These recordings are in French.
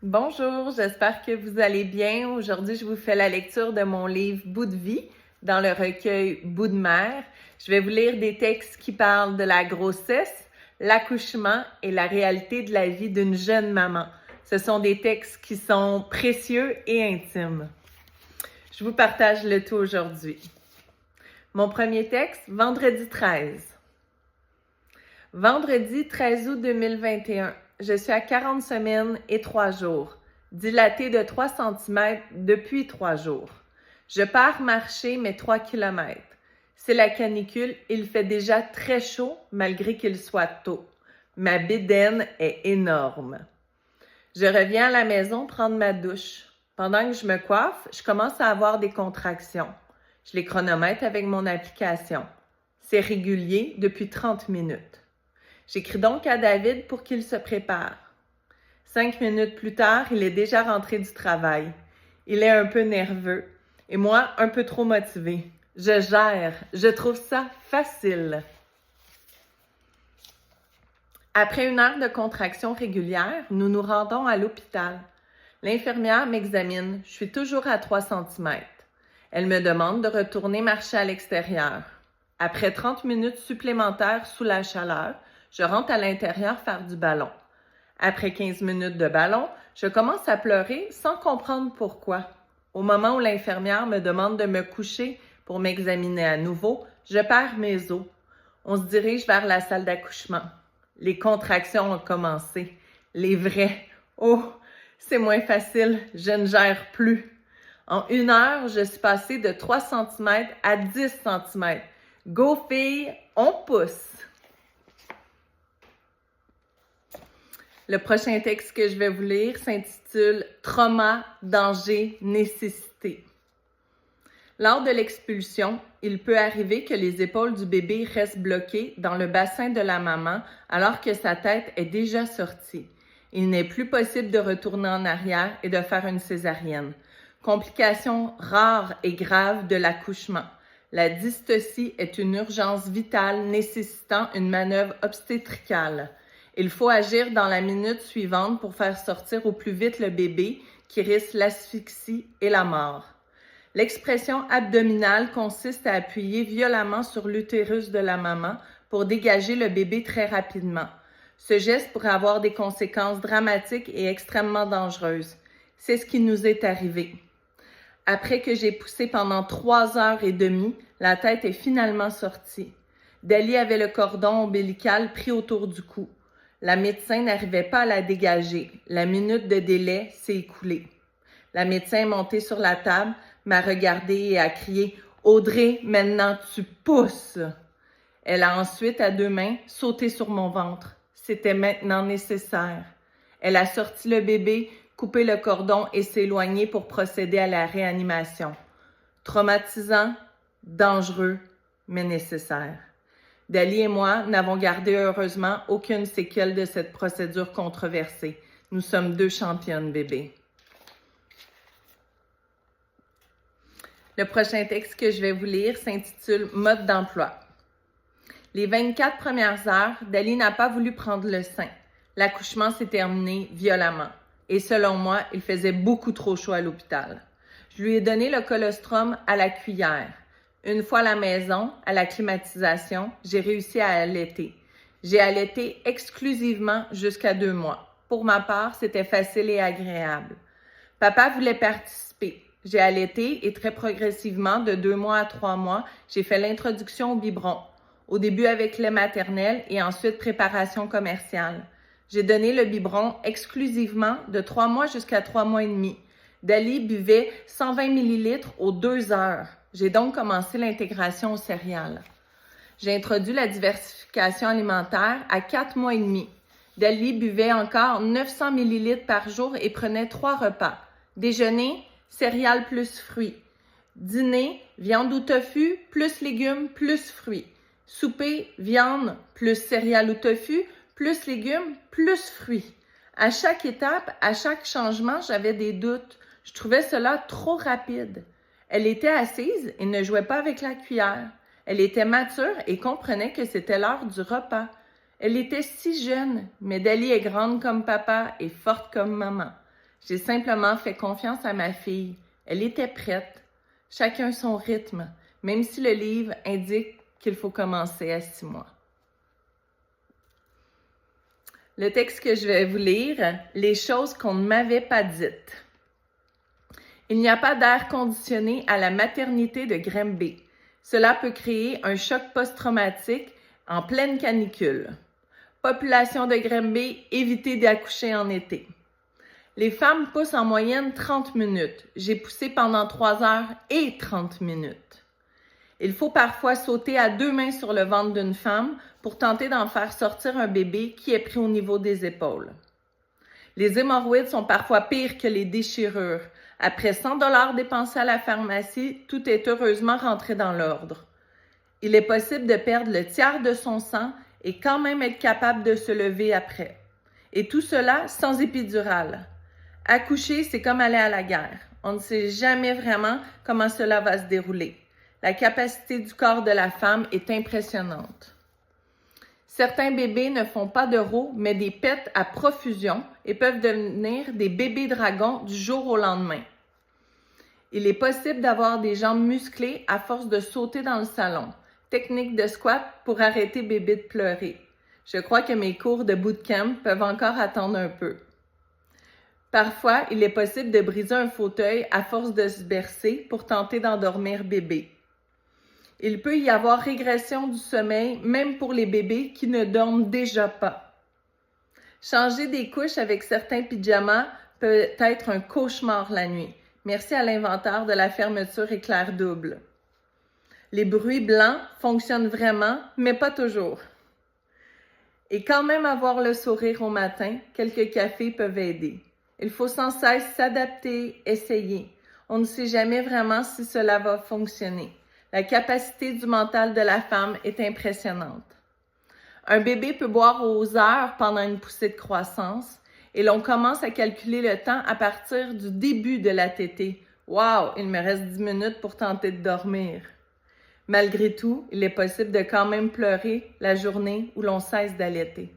Bonjour, j'espère que vous allez bien. Aujourd'hui, je vous fais la lecture de mon livre Bout de vie dans le recueil Bout de mer. Je vais vous lire des textes qui parlent de la grossesse, l'accouchement et la réalité de la vie d'une jeune maman. Ce sont des textes qui sont précieux et intimes. Je vous partage le tout aujourd'hui. Mon premier texte, vendredi 13. Vendredi 13 août 2021. Je suis à 40 semaines et 3 jours, dilatée de 3 cm depuis 3 jours. Je pars marcher mes 3 km. C'est la canicule, il fait déjà très chaud malgré qu'il soit tôt. Ma bédaine est énorme. Je reviens à la maison prendre ma douche. Pendant que je me coiffe, je commence à avoir des contractions. Je les chronomètre avec mon application. C'est régulier depuis 30 minutes. J'écris donc à David pour qu'il se prépare. 5 minutes plus tard, il est déjà rentré du travail. Il est un peu nerveux et moi, un peu trop motivée. Je gère, je trouve ça facile. Après 1 heure de contraction régulière, nous nous rendons à l'hôpital. L'infirmière m'examine. Je suis toujours à 3 cm. Elle me demande de retourner marcher à l'extérieur. Après 30 minutes supplémentaires sous la chaleur, je rentre à l'intérieur faire du ballon. Après 15 minutes de ballon, je commence à pleurer sans comprendre pourquoi. Au moment où l'infirmière me demande de me coucher pour m'examiner à nouveau, je perds mes os. On se dirige vers la salle d'accouchement. Les contractions ont commencé. Les vraies. Oh, c'est moins facile, je ne gère plus. En 1 heure, je suis passée de 3 cm à 10 cm. Go filles, on pousse! Le prochain texte que je vais vous lire s'intitule « Trauma, danger, nécessité ». Lors de l'expulsion, il peut arriver que les épaules du bébé restent bloquées dans le bassin de la maman alors que sa tête est déjà sortie. Il n'est plus possible de retourner en arrière et de faire une césarienne. Complication rare et grave de l'accouchement. La dystocie est une urgence vitale nécessitant une manœuvre obstétricale. Il faut agir dans la minute suivante pour faire sortir au plus vite le bébé qui risque l'asphyxie et la mort. L'expression abdominale consiste à appuyer violemment sur l'utérus de la maman pour dégager le bébé très rapidement. Ce geste pourrait avoir des conséquences dramatiques et extrêmement dangereuses. C'est ce qui nous est arrivé. Après que j'ai poussé pendant 3 heures et demie, la tête est finalement sortie. Dali avait le cordon ombilical pris autour du cou. La médecin n'arrivait pas à la dégager. La minute de délai s'est écoulée. La médecin est montée sur la table, m'a regardée et a crié « Audrey, maintenant tu pousses !» Elle a ensuite, à 2 mains, sauté sur mon ventre. C'était maintenant nécessaire. Elle a sorti le bébé, coupé le cordon et s'est éloignée pour procéder à la réanimation. Traumatisant, dangereux, mais nécessaire. Dali et moi n'avons gardé heureusement aucune séquelle de cette procédure controversée. Nous sommes 2 championnes bébés. Le prochain texte que je vais vous lire s'intitule « Mode d'emploi ». Les 24 premières heures, Dali n'a pas voulu prendre le sein. L'accouchement s'est terminé violemment. Et selon moi, il faisait beaucoup trop chaud à l'hôpital. Je lui ai donné le colostrum à la cuillère. Une fois à la maison, à la climatisation, j'ai réussi à allaiter. J'ai allaité exclusivement jusqu'à 2 mois. Pour ma part, c'était facile et agréable. Papa voulait participer. J'ai allaité et très progressivement, de 2 mois à 3 mois, j'ai fait l'introduction au biberon. Au début avec lait maternel et ensuite préparation commerciale. J'ai donné le biberon exclusivement de 3 mois jusqu'à 3 mois et demi. Dali buvait 120 ml aux 2 heures. J'ai donc commencé l'intégration aux céréales. J'ai introduit la diversification alimentaire à 4 mois et demi. Dali buvait encore 900 ml par jour et prenait 3 repas. Déjeuner, céréales plus fruits. Dîner, viande ou tofu, plus légumes, plus fruits. Souper, viande, plus céréales ou tofu, plus légumes, plus fruits. À chaque étape, à chaque changement, j'avais des doutes. Je trouvais cela trop rapide. Elle était assise et ne jouait pas avec la cuillère. Elle était mature et comprenait que c'était l'heure du repas. Elle était si jeune, mais Dali est grande comme papa et forte comme maman. J'ai simplement fait confiance à ma fille. Elle était prête. Chacun son rythme, même si le livre indique qu'il faut commencer à 6 mois. Le texte que je vais vous lire, les choses qu'on ne m'avait pas dites. Il n'y a pas d'air conditionné à la maternité de Granby. Cela peut créer un choc post-traumatique en pleine canicule. Population de Granby, évitez d'accoucher en été. Les femmes poussent en moyenne 30 minutes. J'ai poussé pendant 3 heures et 30 minutes. Il faut parfois sauter à 2 mains sur le ventre d'une femme pour tenter d'en faire sortir un bébé qui est pris au niveau des épaules. Les hémorroïdes sont parfois pires que les déchirures. Après 100 $ dépensés à la pharmacie, tout est heureusement rentré dans l'ordre. Il est possible de perdre le tiers de son sang et quand même être capable de se lever après. Et tout cela sans épidurale. Accoucher, c'est comme aller à la guerre. On ne sait jamais vraiment comment cela va se dérouler. La capacité du corps de la femme est impressionnante. Certains bébés ne font pas de rots, mais des pets à profusion et peuvent devenir des bébés dragons du jour au lendemain. Il est possible d'avoir des jambes musclées à force de sauter dans le salon. Technique de squat pour arrêter bébé de pleurer. Je crois que mes cours de bootcamp peuvent encore attendre un peu. Parfois, il est possible de briser un fauteuil à force de se bercer pour tenter d'endormir bébé. Il peut y avoir régression du sommeil, même pour les bébés qui ne dorment déjà pas. Changer des couches avec certains pyjamas peut être un cauchemar la nuit. Merci à l'inventaire de la fermeture éclair double. Les bruits blancs fonctionnent vraiment, mais pas toujours. Et quand même avoir le sourire au matin, quelques cafés peuvent aider. Il faut sans cesse s'adapter, essayer. On ne sait jamais vraiment si cela va fonctionner. La capacité du mental de la femme est impressionnante. Un bébé peut boire aux heures pendant une poussée de croissance et l'on commence à calculer le temps à partir du début de la tétée. Wow, il me reste 10 minutes pour tenter de dormir. Malgré tout, il est possible de quand même pleurer la journée où l'on cesse d'allaiter.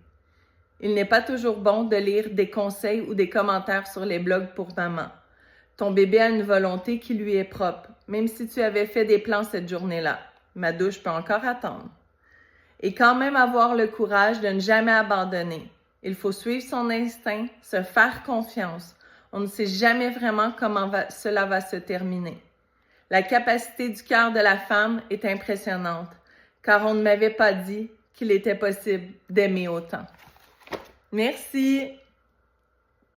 Il n'est pas toujours bon de lire des conseils ou des commentaires sur les blogs pour maman. Ton bébé a une volonté qui lui est propre, même si tu avais fait des plans cette journée-là. Ma douche peut encore attendre. Et quand même avoir le courage de ne jamais abandonner. Il faut suivre son instinct, se faire confiance. On ne sait jamais vraiment comment cela va se terminer. La capacité du cœur de la femme est impressionnante, car on ne m'avait pas dit qu'il était possible d'aimer autant. Merci!